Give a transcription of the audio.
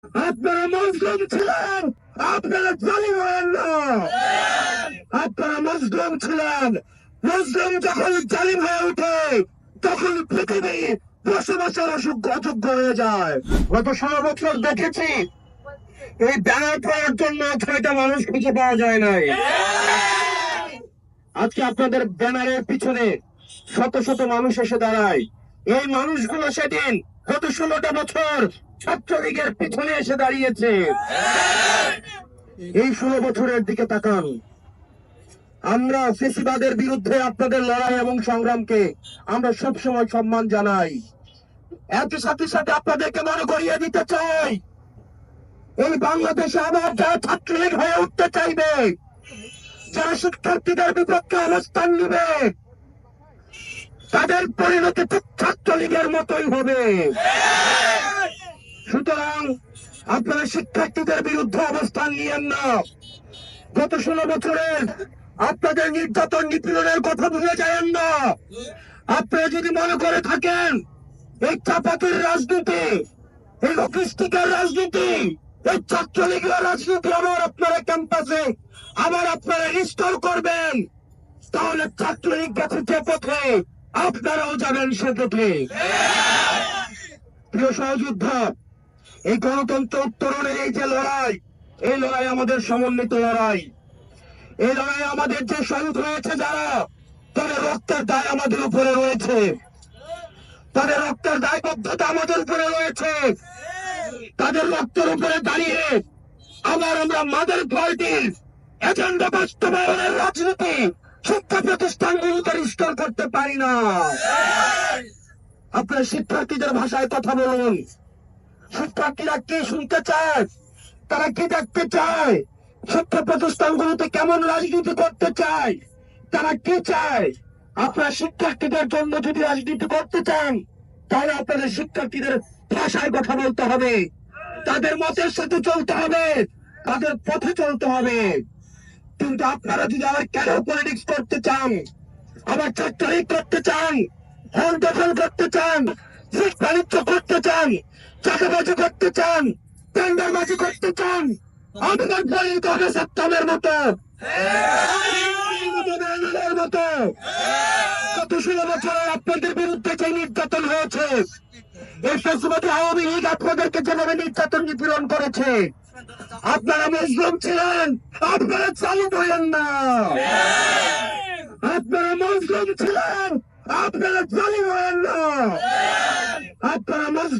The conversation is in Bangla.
আপনারা মজলুম ছিলেন, আপনারা জালিম হয়েন না। আপনারা মজলুম ছিলেন, মজলুম যখন জালিম হয়ে ওঠে তখন পৃথিবী বসবাসের অযোগ্য হয়ে যায়। গত 16 বছর দেখেছি এই ব্যানার পড়ার জন্য 6টা মানুষ খুঁজে পাওয়া যায় নাই। আজকে আপনাদের ব্যানারের পিছনে শত শত মানুষ এসে দাঁড়ায়। এই মানুষগুলো সেদিন গত 16টা বছর ছাত্রলীগের পিছনে এসে দাঁড়িয়েছে। এই 16 বছরের দিকে তাকান। আমরা ফেসিবাদের বিরুদ্ধে আপনাদের লড়াই এবং সংগ্রামকে আমরা সবসময় সম্মান জানাই। একই সাথে সাথে আপনাদেরকে মনে করিয়ে দিতে চাই, এই বাংলাদেশে আবার যারা ছাত্রলীগ হয়ে উঠতে চাইবে, যারা শিক্ষার্থীদের বিপক্ষে অবস্থান নিবে, তাদের পরিণতি ঠিক ছাত্রলীগের মতোই হবে। সুতরাং আপনারা শিক্ষার্থীদের বিরুদ্ধে অবস্থান নিয়েন না। গত 16 বছরের আপনাদের নির্যাতন নিপীড়নের কথা ভুলে যাবেন না। আপনারা যদি মনে করে থাকেন এই চাপাতির রাজনীতি, এই লজিস্টিকের রাজনীতি, এই ছাত্রলীগের রাজনীতি আবার আপনারা ক্যাম্পাসে আবার আপনারা রিস্টোর করবেন, তাহলে ছাত্রলীগ গেছে যে পথে আপনারাও যাবেন সে পথে। প্রিয় সহযোদ্ধা, এই গণতন্ত্র উত্তরণের এই যে লড়াই, এই লড়াই আমাদের সমন্বিত লড়াই। এই লড়াই আমাদের যে শহীদ হয়েছে যারা, তাদের রক্তের দায় আমাদের উপরে রয়েছে, তাদের রক্তের দায়বদ্ধতা আমাদের উপরে রয়েছে। তাদের রক্তের উপরে দাঁড়িয়ে আবার আমরা মাদার পার্টির এজেন্ডা বাস্তবায়নের রাজনীতি শিক্ষা প্রতিষ্ঠানগুলোতে রিস্টোর করতে পারি না। আপনার শিক্ষার্থীদের ভাষায় কথা বলুন। শিক্ষার্থীরা কি শুনতে চায়, তারা কি দেখতে চায়, শিক্ষা প্রতিষ্ঠানগুলোতে কেমন রাজনীতি করতে চায়, তারা কি চায়। আপনার শিক্ষার্থীদের জন্য যদি রাজনীতি করতে চান, তাহলে আপনাদের শিক্ষার্থীদের ভাষায় কথা বলতে হবে, তাদের মতের সাথে চলতে হবে, তাদের পথে চলতে হবে। কিন্তু আপনারা যদি আবার কেন পলিটিক্স করতে চান, আবার চাকরি করতে চান, হল দখল করতে চান, সিট বাণিজ্য করতে চান, চাঁদাবাজি করতে চান, টেন্ডারবাজি করতে চান, আমাদের পরিণত হবে সপ্তমের মতো, মতো। গত 16 বছরে আপনাদের বিরুদ্ধে যে নির্যাতন হয়েছে, এই ফ্যাসিবাদী আওয়ামী লীগ আপনাদেরকে যেভাবে নির্যাতন নিপীড়ন করেছে, আপনারা মজলুম ছিলেন, আপনারা চালু হইলেন না। আপনারা মজলুম ছিলেন, আপনারা জালিম হয়েন না। আপনারা মজলুম